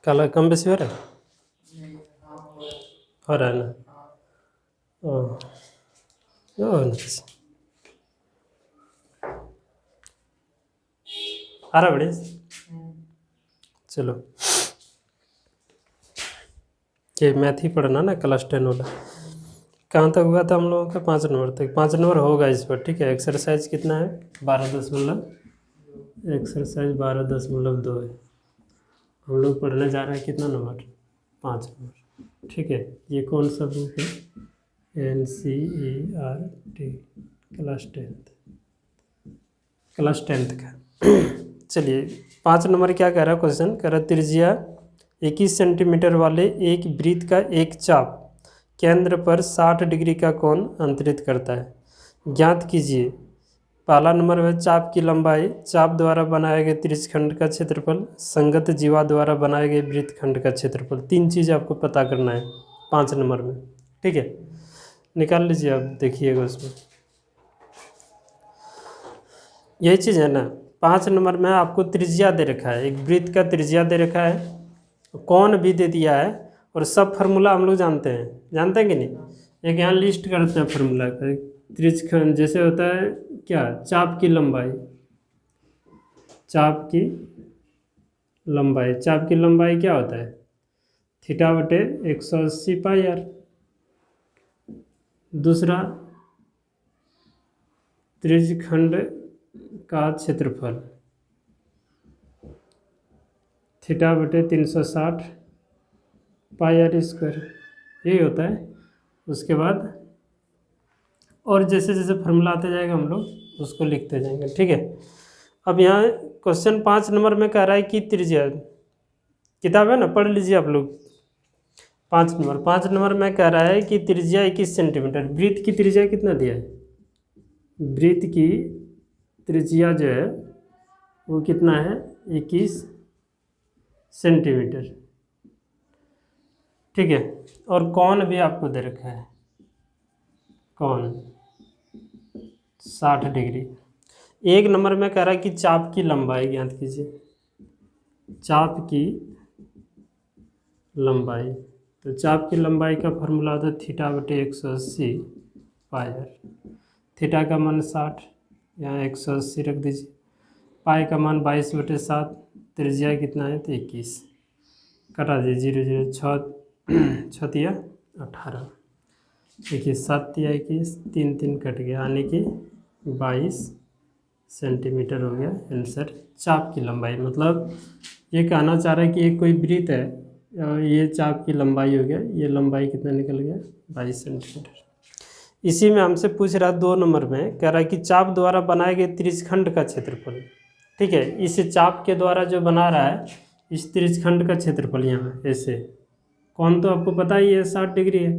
काला कम बेसी हो रहा है? हो रहा है ना? आ रहा बड़े। चलो ये मैथ ही पढ़ना ना, क्लास 10 वाला। कहाँ तक हुआ था हम लोगों का? 5 नंबर तक। 5 नंबर होगा इस पर, ठीक है। एक्सरसाइज कितना है? 12.2 एक्सरसाइज 12.2 है। हम लोग पढ़ने जा रहे हैं कितना नंबर? 5 नंबर, ठीक है। ये कौन सा बुक है? NCERT क्लास टेंथ का। चलिए 5 नंबर क्या कह रहा है क्वेश्चन? कह रहा है त्रिज्या 21 सेंटीमीटर वाले एक वृत्त का एक चाप केंद्र पर 60 डिग्री का कोण अंतरित करता है। ज्ञात कीजिए। पहला नंबर है चाप की लंबाई, चाप द्वारा बनाए गए त्रिज्यखंड का क्षेत्रफल, संगत जीवा द्वारा बनाए गए वृत्तखंड का क्षेत्रफल। 3 चीज़ आपको पता करना है 5 नंबर में, ठीक है। निकाल लीजिए आप, देखिएगा उसमें यही चीज़ है ना। 5 नंबर में आपको त्रिज्या दे रखा है, एक वृत्त का त्रिज्या दे रखा है, कोण भी दे दिया है, और सब फार्मूला हम लोग जानते हैं। जानते हैं कि नहीं? एक यहाँ लिस्ट करते हैं फार्मूला का। त्रिज्यखंड जैसे होता है क्या? चाप की लंबाई, चाप की लंबाई, चाप की लंबाई क्या होता है? थीटा बटे 180 पाई आर। दूसरा त्रिज्यखंड का क्षेत्रफल, थीटा बटे 360 पाई आर स्क्वायर, यही होता है। उसके बाद और जैसे जैसे फार्मूला आते जाएगा हम लोग उसको लिखते जाएंगे, ठीक है। अब यहाँ क्वेश्चन 5 नंबर में कह रहा है कि त्रिज्या, किताब है ना, पढ़ लीजिए आप लोग। 5 नंबर में कह रहा है कि त्रिज्या 21 सेंटीमीटर। वृत्त की त्रिज्या कितना दिया है? वृत्त की त्रिज्या जो है वो कितना है? 21 सेंटीमीटर, ठीक है। और कोण भी आपको दे रखा है, कोण 60 डिग्री। 1 नंबर में कह रहा है कि चाप की लंबाई ज्ञात कीजिए। चाप की लंबाई, तो चाप की लंबाई का फार्मूला होता है थीटा बटे 180 पाई आर। थीटा का मान 60, यहाँ 180 रख दीजिए। पाई का मान 22/7, त्रिज्या कितना है? तो 21। कटा दीजिए 0 0 6 6 18। देखिए 7 21, 3 3 कट गया, यानी कि 22 सेंटीमीटर हो गया आंसर। चाप की लंबाई मतलब ये कहना चाह रहा है कि ये कोई वृत्त है, ये चाप की लंबाई हो गया, ये लंबाई कितना निकल गया? 22 सेंटीमीटर। इसी में हमसे पूछ रहा है 2 नंबर में, कह रहा है कि चाप द्वारा बनाए गए त्रिज्यखंड का क्षेत्रफल, ठीक है। इस चाप के द्वारा जो बना रहा है इस त्रिज्यखंड का क्षेत्रफल, यहाँ ऐसे कौन तो आपको पता ही है 60 डिग्री है।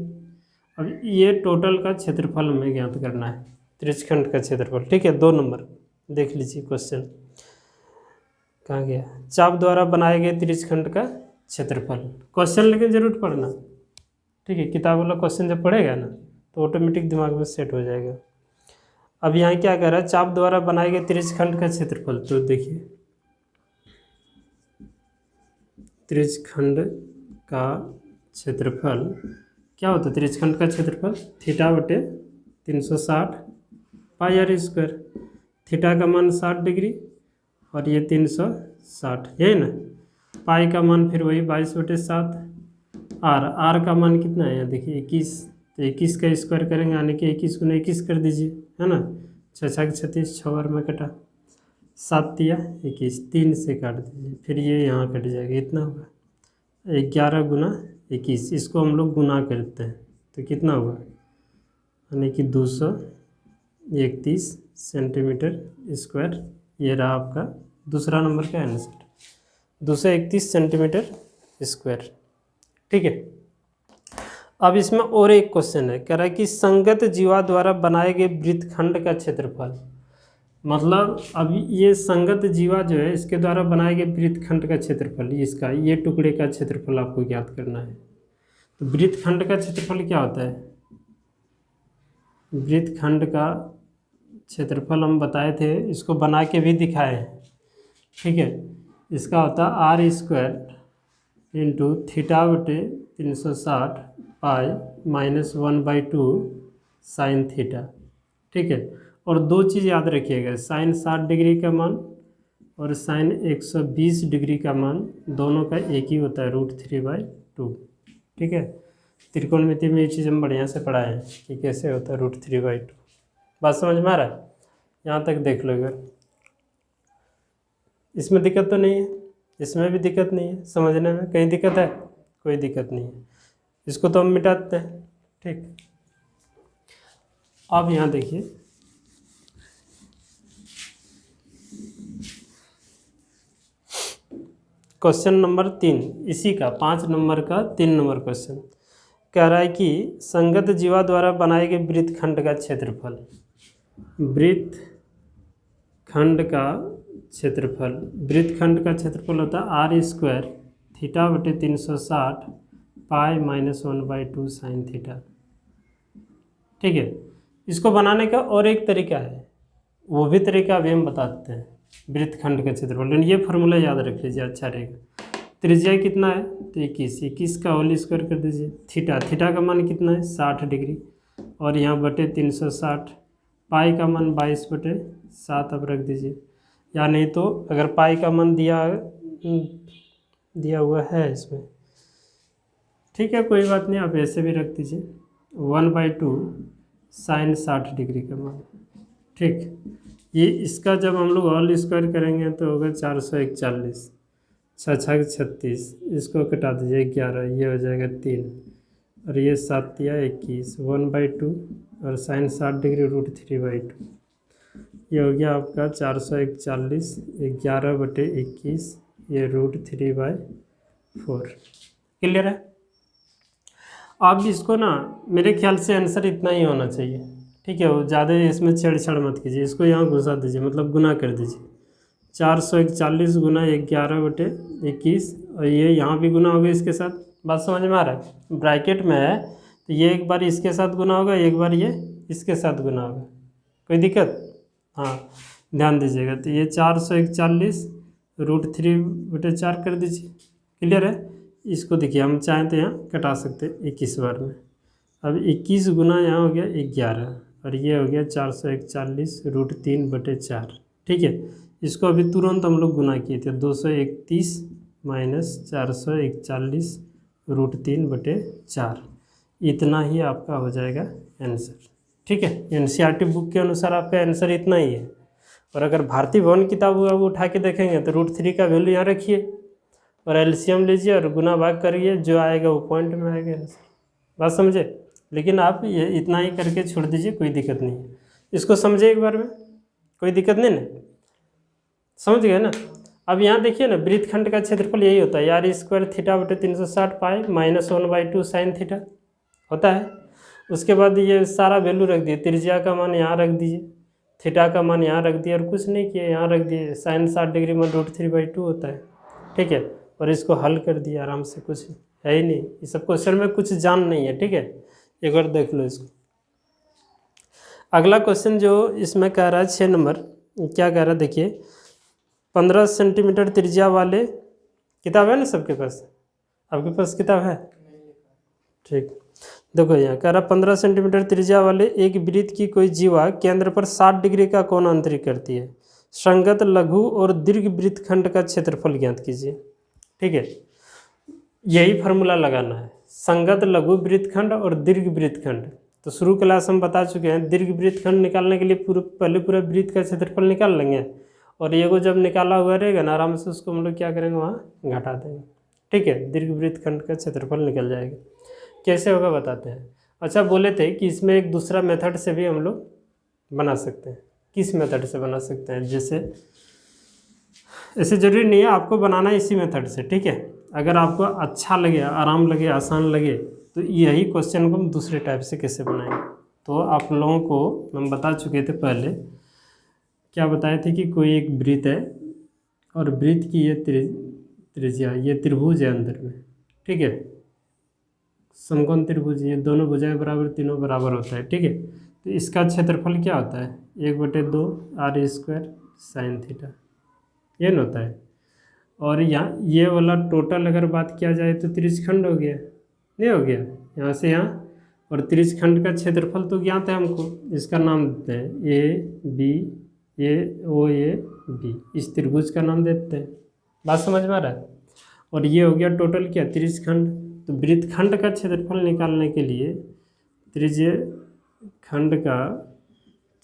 अब ये टोटल का क्षेत्रफल हमें ज्ञात करना है, त्रिज्यखंड का क्षेत्रफल, ठीक है। 2 नंबर देख लीजिए क्वेश्चन कहाँ गया? चाप द्वारा बनाए गए त्रिज्यखंड का क्षेत्रफल। क्वेश्चन लेकिन जरूर पढ़ना, ठीक है। किताब वाला क्वेश्चन जब पढ़ेगा ना तो ऑटोमेटिक दिमाग में सेट हो जाएगा। अब यहाँ क्या कह रहा है? चाप द्वारा बनाए गए त्रिज्यखंड का क्षेत्रफल, तो देखिए त्रिज्यखंड का क्षेत्रफल क्या होता है? त्रिज्यखंड का क्षेत्रफल थीटा बटे 360 पाई आर स्क्वायर। थीटा का मान 60 डिग्री और ये 360, यही ना। पाई का मान फिर वही 22/7। आर का मान कितना है? यहाँ देखिए 21, तो 21 का स्क्वायर करेंगे, यानी कि 21 गुना 21 कर दीजिए, है ना। 6 6 36, 6 बार में कटा, 7 तिया 21, 3 से काट दीजिए, फिर ये यहाँ कट जाएगा, इतना होगा 11 गुना 21। इसको हम लोग गुना करते हैं तो कितना होगा? यानी कि 231 सेंटीमीटर स्क्वायर। ये रहा आपका दूसरा नंबर का आंसर, 231 सेंटीमीटर स्क्वायर, ठीक है। अब इसमें और एक क्वेश्चन है, कह रहा है कि संगत जीवा द्वारा बनाए गए वृत्तखंड का क्षेत्रफल। मतलब अब ये संगत जीवा जो है इसके द्वारा बनाए गए वृत्तखंड का क्षेत्रफल, इसका ये टुकड़े का क्षेत्रफल आपको ज्ञात करना है। तो वृत्तखंड का क्षेत्रफल क्या होता है? वृत्तखंड का क्षेत्रफल हम बताए थे, इसको बना के भी दिखाए हैं, ठीक है। इसका होता है आर स्क्वायर इंटू थीटा बटे 360 पाई -1/2 साइन थीटा। ठीक है, और दो चीज़ याद रखिएगा, साइन 60 डिग्री का मान और साइन 120 डिग्री का मान दोनों का एक ही होता है, √3/2। ठीक है, त्रिकोणमिति में ये चीज़ हम बढ़िया से पढ़ाए हैं कि कैसे होता है √3/2। बात समझ में आ रहा है? यहाँ तक देख लो। अगर इसमें दिक्कत तो नहीं है, इसमें भी दिक्कत नहीं है, समझने में कहीं दिक्कत है? कोई दिक्कत नहीं है। इसको तो हम मिटाते हैं। ठीक, अब यहाँ देखिए, क्वेश्चन नंबर 3, इसी का 5 नंबर का 3 नंबर क्वेश्चन कह रहा है कि संगत जीवा द्वारा बनाए गए वृत्तखंड का क्षेत्रफल, वृत्तखंड का क्षेत्रफल होता है r² थीटा बटे 360 पाई -1/2 साइन थीटा। ठीक है, इसको बनाने का और एक तरीका है, वो भी तरीका अभी हम बताते हैं। वृत्तखंड का क्षेत्रफल, लेकिन ये फार्मूला याद रख लीजिए, अच्छा रहेगा। त्रिज्या कितना है? तो 21 का होल स्क्वायर कर दीजिए। थीटा का मान कितना है? 60 डिग्री, और यहाँ बटे 360, पाई का मान 22/7 अब रख दीजिए, या नहीं तो अगर पाई का मान दिया हुआ है इसमें, ठीक है कोई बात नहीं, आप ऐसे भी रख दीजिए, 1/2 साइन 60 डिग्री का मान। ठीक, ये इसका जब हम लोग होल स्क्वायर करेंगे तो होगा 441, 6 36, इसको कटा दीजिए 11, ये हो जाएगा 3, और ये 7 या 21, 1/2 और साइन 60 डिग्री √3/2, ये हो गया आपका 441, 11/21, ये √3/4। क्लियर है? आप इसको ना, मेरे ख्याल से आंसर इतना ही होना चाहिए। ठीक है, वो ज़्यादा इसमें छेड़छाड़ मत कीजिए, इसको यहाँ घुसा दीजिए, मतलब गुना कर दीजिए, 441 गुना 11/21, और ये यहाँ भी गुना होगा इसके साथ। बात समझ में आ रहा है? ब्रैकेट में है तो ये एक बार इसके साथ गुना होगा, एक बार ये इसके साथ गुना होगा, कोई दिक्कत? हाँ, ध्यान दीजिएगा। तो ये 441 √3/4 कर दीजिए। क्लियर है? इसको देखिए, हम चाहें तो यहाँ कटा सकते हैं 21 बार में। अब 21 गुना यहाँ हो गया 11, और ये हो गया 441 √3/4। ठीक है, इसको अभी तुरंत हम लोग गुना किए थे, 231 - 441 √3/4, इतना ही आपका हो जाएगा आंसर। ठीक है, एनसीईआरटी बुक के अनुसार आपका आंसर इतना ही है। और अगर भारतीय भवन किताब वो उठा के देखेंगे तो √3 का वैल्यू यहाँ रखिए और एलसीएम लीजिए और गुना भाग करिए, जो आएगा वो पॉइंट में आएगा आंसर। बात समझे? लेकिन आप ये इतना ही करके छोड़ दीजिए, कोई दिक्कत नहीं है। इसको समझे एक बार में, कोई दिक्कत नहीं ना? समझ गए ना? अब यहाँ देखिए ना, वृत्तखंड का क्षेत्रफल यही होता है, r² थीटा बटे 360 पाई -1/2 साइन थीटा होता है। उसके बाद ये सारा वैल्यू रख दिए, त्रिज्या का मान यहाँ रख दीजिए, थीटा का मान यहाँ रख दिया, और कुछ नहीं किया, यहाँ रख दिए, साइन 60 डिग्री मान √3/2 होता है। ठीक है, और इसको हल कर दिया आराम से, कुछ है ही नहीं, ये सब क्वेश्चन में कुछ जान नहीं है। ठीक है, एक बार देख लो इसको। अगला क्वेश्चन जो इसमें कह रहा है 6 नंबर, क्या कह रहा है देखिए, 15 सेंटीमीटर त्रिज्या वाले, किताब है ना सबके पास? आपके पास किताब है? ठीक, देखो यहाँ कह रहा 15 सेंटीमीटर त्रिज्या वाले एक वृत्त की कोई जीवा केंद्र पर 60 डिग्री का कोण अंतरित करती है। संगत लघु और दीर्घ वृत्तखंड का क्षेत्रफल ज्ञात कीजिए। ठीक है, यही फार्मूला लगाना है, संगत लघु वृत्तखंड और दीर्घ वृत्तखंड। तो शुरू क्लास हम बता चुके हैं, दीर्घ वृत्तखंड निकालने के लिए पहले पूरा वृत्त का क्षेत्रफल निकाल लेंगे, और ये को जब निकाला हुआ रहेगा ना, आराम से उसको हम लोग क्या करेंगे, वहाँ घटा देंगे। ठीक है, दीर्घ वृत्तखंड का क्षेत्रफल निकल जाएगा। कैसे होगा बताते हैं। अच्छा, बोले थे कि इसमें एक दूसरा मेथड से भी हम लोग बना सकते हैं। किस मेथड से बना सकते हैं? जैसे ऐसे ज़रूरी नहीं है आपको बनाना इसी मेथड से। ठीक है, अगर आपको अच्छा लगे, आराम लगे, आसान लगे, तो यही क्वेश्चन को हम दूसरे टाइप से कैसे बनाएंगे, तो आप लोगों को हम बता चुके थे पहले। क्या बताए थे कि कोई एक वृत्त है और वृत्त की ये त्रिज्या, ये त्रिभुज है अंदर में। ठीक है, समकोण त्रिभुज, ये दोनों भुजाएं बराबर, तीनों बराबर होता है। ठीक है, तो इसका क्षेत्रफल क्या होता है? 1/2 r² साइन थीटा, ये न होता है। और यहाँ ये वाला टोटल अगर बात किया जाए तो त्रिज्यखंड हो गया, नहीं हो गया, यहाँ से यहाँ। और त्रिज्यखंड का क्षेत्रफल तो ज्ञात है हमको, इसका नाम देते हैं A B, A O A B, इस त्रिभुज का नाम देते हैं। बात समझ में आ रहा है। और ये हो गया टोटल क्या, त्रिज्यखंड। तो वृत्तखंड का क्षेत्रफल निकालने के लिए त्रिज्यखंड का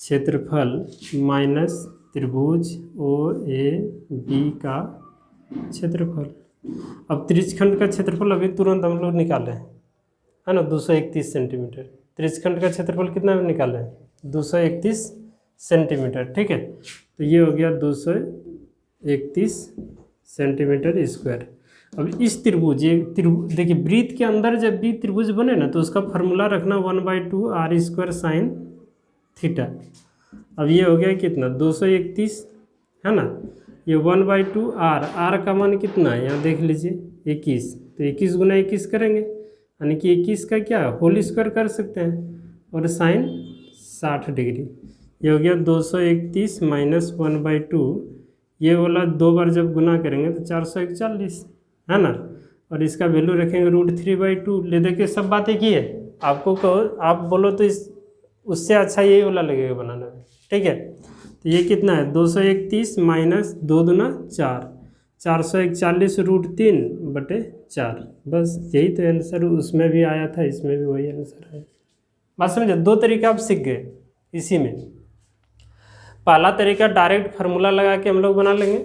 क्षेत्रफल माइनस त्रिभुज ओ ए बी का क्षेत्रफल। अब त्रिज्यखंड का क्षेत्रफल अभी तुरंत हम लोग निकाले है ना, 231 सेंटीमीटर। त्रिज्यखंड का क्षेत्रफल कितना निकाले हैं, 231 सेंटीमीटर, ठीक है। तो ये हो गया 231 सेंटीमीटर स्क्वायर। अब इस त्रिभुज, ये त्रिभुज देखिए, वृत्त के अंदर जब भी त्रिभुज बने ना तो उसका फार्मूला रखना 1/2 आर स्क्वायर साइन थीटा। अब ये हो गया कितना, 231 है ना, ये 1/2 आर का मान कितना है, यहाँ देख लीजिए 21, तो 21 गुना 21 करेंगे, यानी कि 21 का क्या होल स्क्वायर कर सकते हैं, और साइन 60 डिग्री। ये हो गया 231 माइनस 1/2, ये वाला 2 बार जब गुना करेंगे तो 441 है ना, और इसका वैल्यू रखेंगे √3/2। ले देखिए सब बातें की है, आपको कहो आप बोलो तो इस उससे अच्छा यही वाला लगेगा बनाने में, ठीक है। तो ये कितना है, 231 माइनस 2 दूना 4, 441 √3/4, बस यही तो आंसर उसमें भी आया था, इसमें भी वही आंसर है। बात समझे, 2 तरीका आप सीख गए इसी में। पहला तरीका डायरेक्ट फार्मूला लगा के हम लोग बना लेंगे,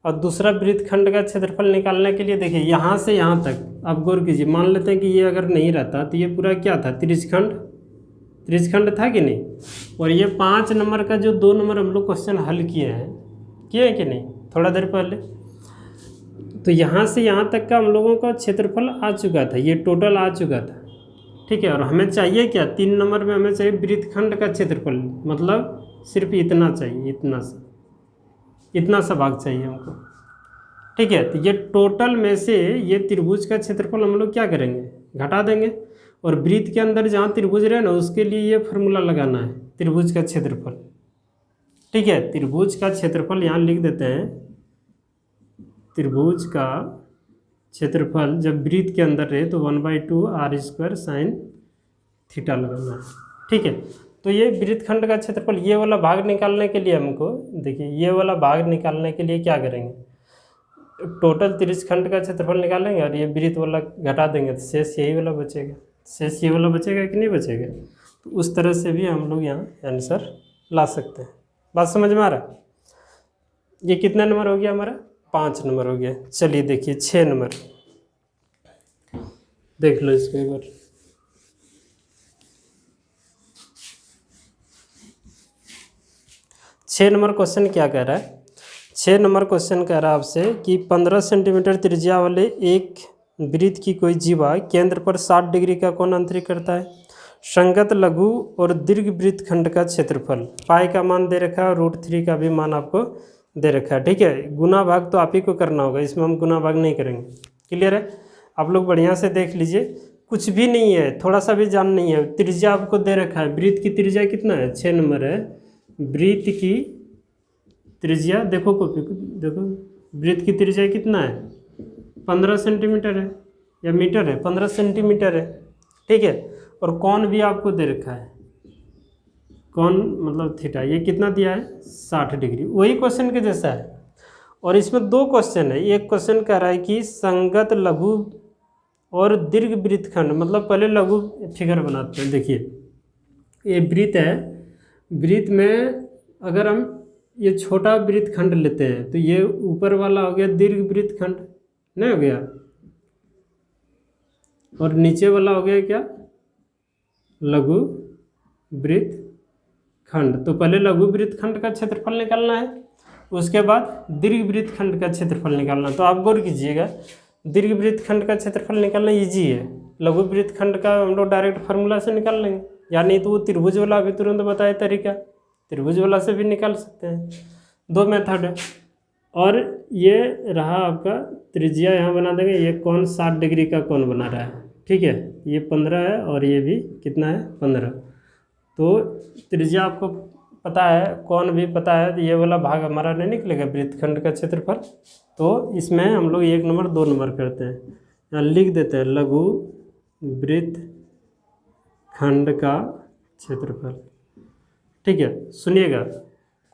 और दूसरा वृत्तखंड का क्षेत्रफल निकालने के लिए देखिए यहाँ से यहाँ तक आप गौर कीजिए, मान लेते हैं कि ये अगर नहीं रहता तो ये पूरा क्या था, त्रिज्यखंड था कि नहीं। और ये 5 नंबर का जो 2 नंबर हम लोग क्वेश्चन हल किए हैं कि नहीं थोड़ा देर पहले, तो यहाँ से यहाँ तक का हम लोगों का क्षेत्रफल आ चुका था, ये टोटल आ चुका था, ठीक है। और हमें चाहिए क्या, 3 नंबर में हमें चाहिए वृत्तखंड का क्षेत्रफल, मतलब सिर्फ इतना चाहिए, इतना सा भाग चाहिए हमको, ठीक है। तो ये टोटल में से ये त्रिभुज का क्षेत्रफल हम लोग क्या करेंगे, घटा देंगे, और वृत्त के अंदर जहाँ त्रिभुज रहे ना उसके लिए ये फार्मूला लगाना है, त्रिभुज का क्षेत्रफल, ठीक है। त्रिभुज का क्षेत्रफल यहाँ लिख देते हैं, त्रिभुज का क्षेत्रफल जब वृत्त के अंदर रहे तो 1/2 आर स्क्वायर साइन थीटा लगाना है, ठीक है। तो ये वृत्तखंड का क्षेत्रफल, ये वाला भाग निकालने के लिए हमको देखिए, ये वाला भाग निकालने के लिए क्या करेंगे, टोटल त्रिज्यखंड का क्षेत्रफल निकालेंगे और ये वृत्त वाला घटा देंगे, तो शेष यही वाला बचेगा, शेष ये वाला बचेगा कि नहीं बचेगा। तो उस तरह से भी हम लोग यहाँ आंसर ला सकते हैं। बात समझ में आ रहा है। ये कितना नंबर हो गया हमारा, 5 नंबर हो गया। चलिए देखिए 6 नंबर देख लो इसको एक बार। छः नंबर क्वेश्चन क्या कह रहा है, 6 नंबर क्वेश्चन कह रहा है आपसे कि 15 सेंटीमीटर त्रिज्या वाले एक वृत्त की कोई जीवा केंद्र पर 60 डिग्री का कोण अंतरित करता है। संगत लघु और दीर्घ वृत्तखंड का क्षेत्रफल, पाई का मान दे रखा है और √3 का भी मान आपको दे रखा है, ठीक है। गुना भाग तो आप ही को करना होगा, इसमें हम गुना भाग नहीं करेंगे, क्लियर है। आप लोग बढ़िया से देख लीजिए, कुछ भी नहीं है, थोड़ा सा भी जान नहीं है। त्रिज्या आपको दे रखा है, वृत्त की त्रिज्या कितना है, 6 नंबर है। वृत्त की त्रिज्या देखो कॉपी देखो, वृत्त की त्रिज्या कितना है, 15 सेंटीमीटर है, या मीटर है, 15 सेंटीमीटर है, ठीक है। और कोण भी आपको दे रखा है, कोण मतलब थीटा, ये कितना दिया है, 60 डिग्री, वही क्वेश्चन के जैसा है। और इसमें 2 क्वेश्चन है, एक क्वेश्चन कह रहा है कि संगत लघु और दीर्घ वृत्तखंड, मतलब पहले लघु फिगर बनाते हैं। देखिए ये वृत्त है, वृत्त में अगर हम ये छोटा वृत्तखंड लेते हैं तो ये ऊपर वाला हो गया दीर्घ वृत्तखंड, नहीं हो गया, और नीचे वाला हो गया क्या, लघु वृत्तखंड। तो पहले लघु वृत्तखंड का क्षेत्रफल निकालना है, उसके बाद दीर्घ वृत्तखंड का क्षेत्रफल निकालना। तो आप गौर कीजिएगा, दीर्घ वृत्तखंड का क्षेत्रफल निकालना इजी है, लघु वृत्तखंड का हम लोग डायरेक्ट फार्मूला से निकाल लेंगे, या नहीं तो वो त्रिभुज वाला अभी तुरंत बताया तरीका, त्रिभुज वाला से भी निकाल सकते हैं। 2 मेथड है। और ये रहा आपका त्रिज्या, यहाँ बना देंगे, ये कोण 60 डिग्री का कोण बना रहा है, ठीक है। ये 15 है और ये भी कितना है, 15। तो त्रिज्या आपको पता है, कोण भी पता है, तो ये वाला भाग हमारा नहीं निकलेगा वृत्तखंड का क्षेत्रफल। तो इसमें हम लोग 1 नंबर 2 नंबर करते हैं, यहाँ लिख देते हैं लघु वृत्तखंड का क्षेत्रफल। ठीक है, सुनिएगा,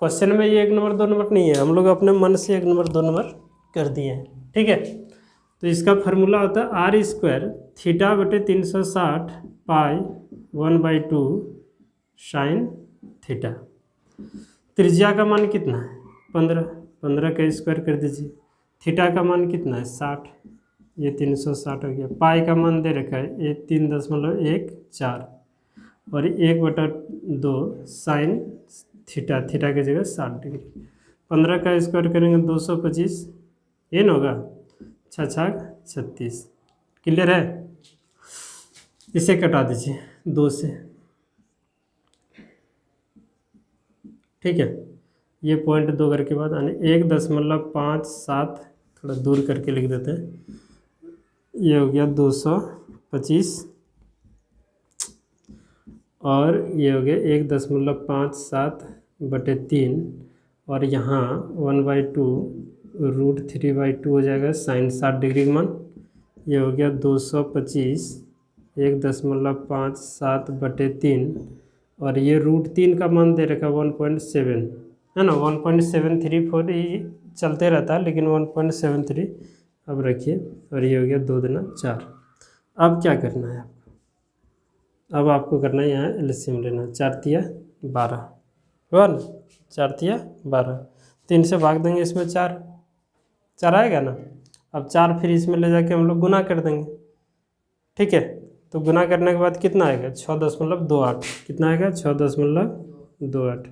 क्वेश्चन में ये 1 नंबर 2 नंबर नहीं है, हम लोग अपने मन से 1 नंबर 2 नंबर कर दिए हैं। ठीक है, तो इसका फार्मूला होता है r² थीटा बटे 360 पाई 1/2 साइन थीटा। त्रिज्या का मान कितना है 15, 15 का स्क्वायर कर दीजिए। थीटा का मान कितना है 60, ये 360 हो गया। पाई का मान दे रखा है ये 3.14 और 1/2 साइन थीटा, थीटा की जगह 60 डिग्री। 15 का स्क्वायर करेंगे 225, ये ना होगा 6 36। क्लियर है, इसे कटा दीजिए 2 से। ठीक है, ये पॉइंट 2 करके बाद आने 1.57, थोड़ा दूर करके लिख देते हैं, ये हो गया 225 और ये हो गया 1.57/3 और यहाँ 1/2 √3/2 हो जाएगा साइन 60 डिग्री का मान। ये हो गया 225 1.57/3 और ये √3 का मान दे रखा 1.7 है ना, 1.734 ही चलते रहता है लेकिन 1.73 अब रखिए। और ये हो गया 2 दूना 4। अब क्या करना है आपको, अब आपको करना है यहाँ एलसीएम लेना, 4 तिया 12 हुआ ना, 4 तिया 12, 3 से भाग देंगे, इसमें 4 आएगा ना। अब 4 फिर इसमें ले जाके हम लोग गुना कर देंगे। ठीक है, तो गुना करने के बाद कितना आएगा 6.28, कितना आएगा 6.28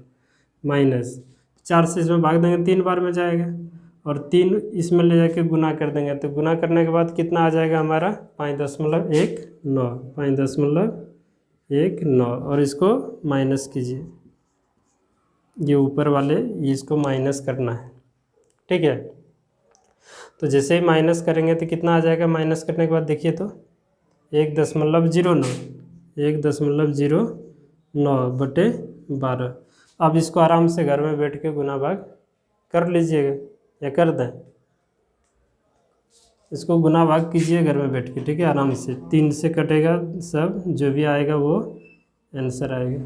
माइनस 4 से इसमें भाग देंगे 3 बार में जाएगा और 3 इसमें ले जाके गुना कर देंगे, तो गुना करने के बाद कितना आ जाएगा हमारा 5.19 और इसको माइनस कीजिए, ये ऊपर वाले इसको माइनस करना है। ठीक है, तो जैसे ही माइनस करेंगे तो कितना आ जाएगा, माइनस करने के बाद देखिए तो 1.09/12। अब इसको आराम से घर में बैठ के गुना भाग कर लीजिएगा या कर दें, इसको गुना भाग कीजिए घर में बैठ के। ठीक है, आराम से 3 से कटेगा सब, जो भी आएगा वो आंसर आएगा।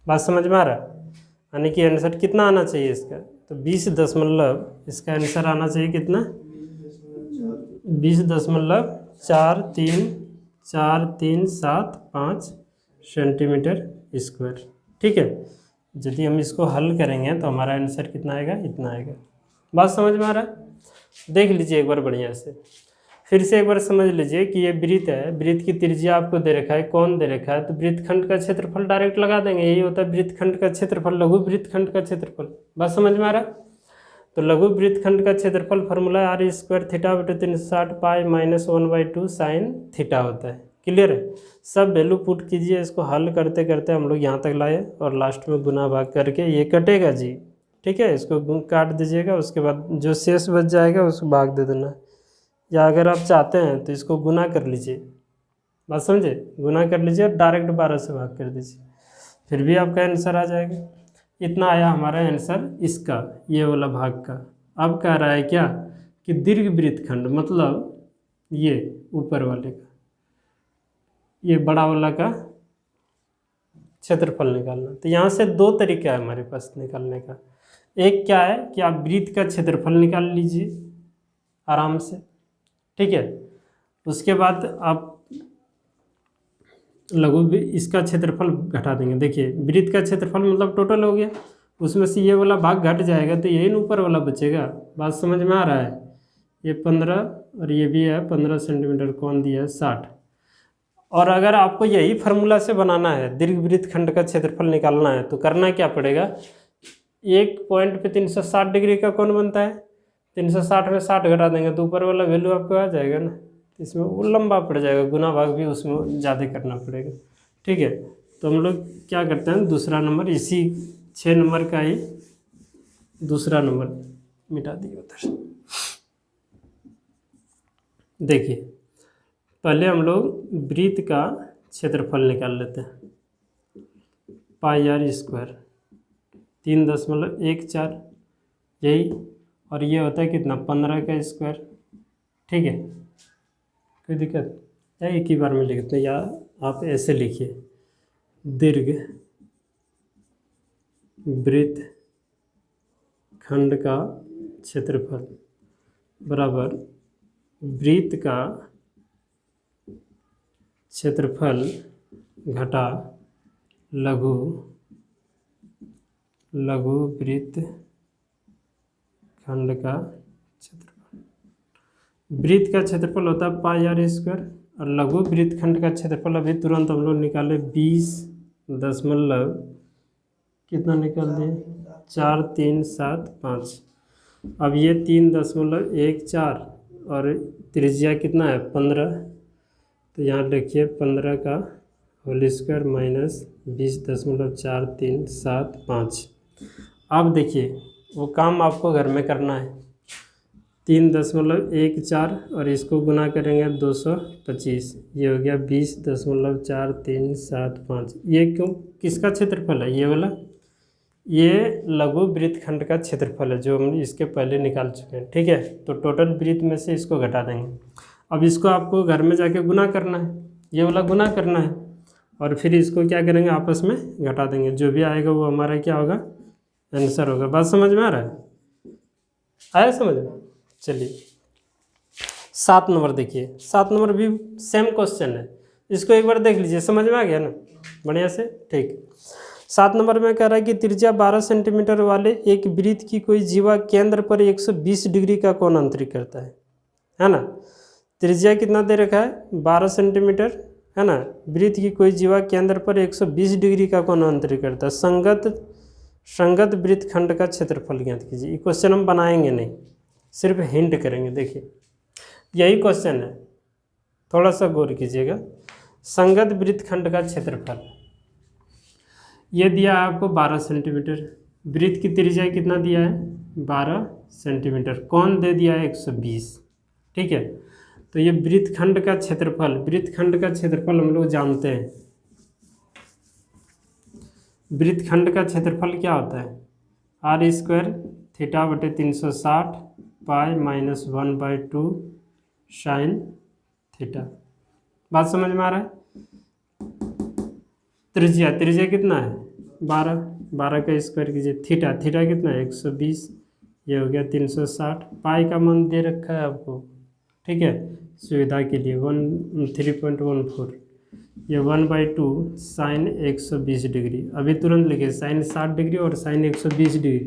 बात समझ में आ रहा है, यानी कि आंसर कितना आना चाहिए इसका, तो 20 दशमलव, इसका आंसर आना चाहिए कितना 20.4375 सेंटीमीटर स्क्वायर। ठीक है, यदि हम इसको हल करेंगे तो हमारा आंसर कितना आएगा, इतना आएगा। बात समझ में आ रहा है, देख लीजिए एक बार बढ़िया से, फिर से एक बार समझ लीजिए कि ये वृत्त है, वृत्त की त्रिज्या आपको दे रखा है, कौन दे रखा है, तो वृत्तखंड का क्षेत्रफल डायरेक्ट लगा देंगे, यही होता है वृत्तखंड का क्षेत्रफल, लघु वृत्तखंड का क्षेत्रफल। बात समझ में आ रहा है, तो लघु वृत्तखंड का क्षेत्रफल फार्मूला r² थीटा बटे 360 पाई माइनस 1/2 साइन थीटा होता है। क्लियर है, सब वैल्यू पुट कीजिए, इसको हल करते करते हम लोग यहाँ तक लाए और लास्ट में गुना भाग करके ये कटेगा जी। ठीक है, इसको काट दीजिएगा, उसके बाद जो शेष बच जाएगा उसको भाग दे देना, या अगर आप चाहते हैं तो इसको गुना कर लीजिए। बात समझे, गुना कर लीजिए और डायरेक्ट 12 से भाग कर दीजिए, फिर भी आपका आंसर आ जाएगा। इतना आया हमारा आंसर इसका, ये वाला भाग का। अब कह रहा है क्या कि दीर्घ वृत्तखंड, मतलब ये ऊपर वाले का, ये बड़ा वाला का क्षेत्रफल निकालना। तो यहाँ से 2 तरीका है हमारे पास निकालने का। एक क्या है कि आप वृत्त का क्षेत्रफल निकाल लीजिए आराम से। ठीक है, उसके बाद आप लघु इसका क्षेत्रफल घटा देंगे। देखिए वृत्त का क्षेत्रफल मतलब टोटल हो गया, उसमें से ये वाला भाग घट जाएगा तो यही ऊपर वाला बचेगा। बात समझ में आ रहा है, ये 15 और ये भी है 15 सेंटीमीटर, कौन दिया है 60। और अगर आपको यही फार्मूला से बनाना है, दीर्घ वृत्तखंड का क्षेत्रफल निकालना है, तो करना क्या पड़ेगा, एक पॉइंट पे 360 डिग्री का कौन बनता है, 360 में 60 घटा देंगे तो ऊपर वाला वैल्यू आपको आ जाएगा ना, इसमें वो लंबा पड़ जाएगा, गुना भाग भी उसमें ज़्यादा करना पड़ेगा। ठीक है, तो हम लोग क्या करते हैं, दूसरा नंबर, इसी 6 नंबर का ही दूसरा नंबर मिटा दिए उधर। देखिए पहले हम लोग वृत्त का क्षेत्रफल निकाल लेते हैं, पाई r²। 3.14 यही, और ये होता है कितना 15 का स्क्वायर। ठीक है, कोई दिक्कत या एक ही बार में लिखते हैं, या आप ऐसे लिखिए, दीर्घ वृत्त खंड का क्षेत्रफल बराबर वृत्त का क्षेत्रफल घटा लघु वृत्त खंड का क्षेत्रफल। वृत्त का क्षेत्रफल होता है पाई आर स्क्वायर, और लघु वृत्त खंड का क्षेत्रफल अभी तुरंत हम लोग निकाले 20 दशमलव कितना निकाल दिए 4375। अब ये 3.14 और त्रिज्या कितना है 15, तो यहाँ लिखिए 15 का होल स्क्वायर माइनस 20.4375। अब देखिए वो काम आपको घर में करना है, 3.14 और इसको गुना करेंगे 225, ये हो गया 20.4375। ये क्यों, किसका क्षेत्रफल है ये वाला, ये लघु वृत्त खंड का क्षेत्रफल है जो हम इसके पहले निकाल चुके हैं। ठीक है, तो टोटल वृत्त में से इसको घटा देंगे। अब इसको आपको घर में जाके गुना करना है, ये वाला गुना करना है, और फिर इसको क्या करेंगे आपस में घटा देंगे, जो भी आएगा वो हमारा क्या होगा आंसर होगा। बात समझ में आ रहा है, आया समझ में? चलिए 7 नंबर देखिए, 7 नंबर भी सेम क्वेश्चन है, इसको एक बार देख लीजिए, समझ में आ गया ना बढ़िया से। ठीक, 7 नंबर में कह रहा है कि त्रिज्या 12 सेंटीमीटर वाले एक वृत्त की कोई जीवा केंद्र पर 120 डिग्री का कोण अंतरित करता है ना। त्रिज्या कितना दे रखा है 12 सेंटीमीटर है ना, वृत्त की कोई जीवा केंद्र पर 120 डिग्री का कोण अंतरित करता है, संगत वृत्त खंड का क्षेत्रफल ज्ञात कीजिए। ये क्वेश्चन हम बनाएंगे नहीं, सिर्फ हिंट करेंगे। देखिए यही क्वेश्चन है, थोड़ा सा गौर कीजिएगा। संगत वृत्त खंड का क्षेत्रफल ये दिया है आपको 12 सेंटीमीटर, वृत्त की त्रिज्या कितना दिया है 12 सेंटीमीटर, कोण दे दिया है 120। ठीक है, तो ये वृत्त खंड का क्षेत्रफल, वृत्त खंड का क्षेत्रफल हम लोग जानते हैं, वृत्त खंड का क्षेत्रफल क्या होता है आर स्क्वायर थीटा बटे 360 पाई माइनस 1/2 साइन थीटा। बात समझ में आ रहा है? त्रिज्या कितना है 12 का स्क्वायर कीजिए, थीटा कितना है 120, ये हो गया 360, पाई का मान दे रखा है आपको। ठीक है, सुविधा के लिए 3.14, ये 1/2 साइन 120 डिग्री। अभी तुरंत लिखिए साइन 60 डिग्री और साइन 120 डिग्री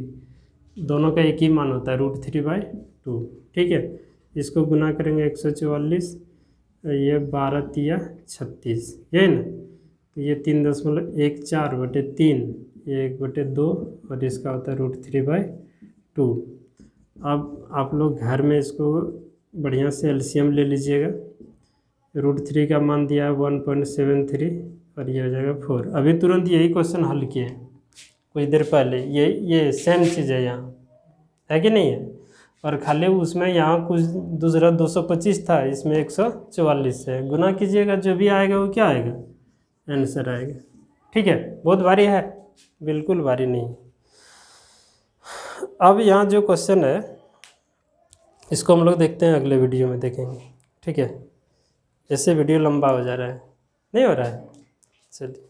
दोनों का एक ही मान होता है √3/2। ठीक है, इसको गुना करेंगे 144, ये 12 तिया 36, यही ना, तो ये 3.14 बटे 3, ये 1/2 और इसका होता है √3/2। अब आप लोग घर में इसको बढ़िया से एलसीएम ले लीजिएगा, √3 का मान दिया है 1.73 और ये हो जाएगा 4। अभी तुरंत यही क्वेश्चन हल किए कुछ देर पहले, ये सेम चीज़ है यहाँ, है कि नहीं है? और खाली उसमें यहाँ कुछ दूसरा 225 था, इसमें 144 है, गुना कीजिएगा, जो भी आएगा वो क्या आएगा आंसर आएगा। ठीक है, बहुत भारी है? बिल्कुल भारी नहीं। अब यहाँ जो क्वेश्चन है इसको हम लोग देखते हैं, अगले वीडियो में देखेंगे। ठीक है, ऐसे वीडियो लंबा हो जा रहा है, नहीं हो रहा है? चलिए।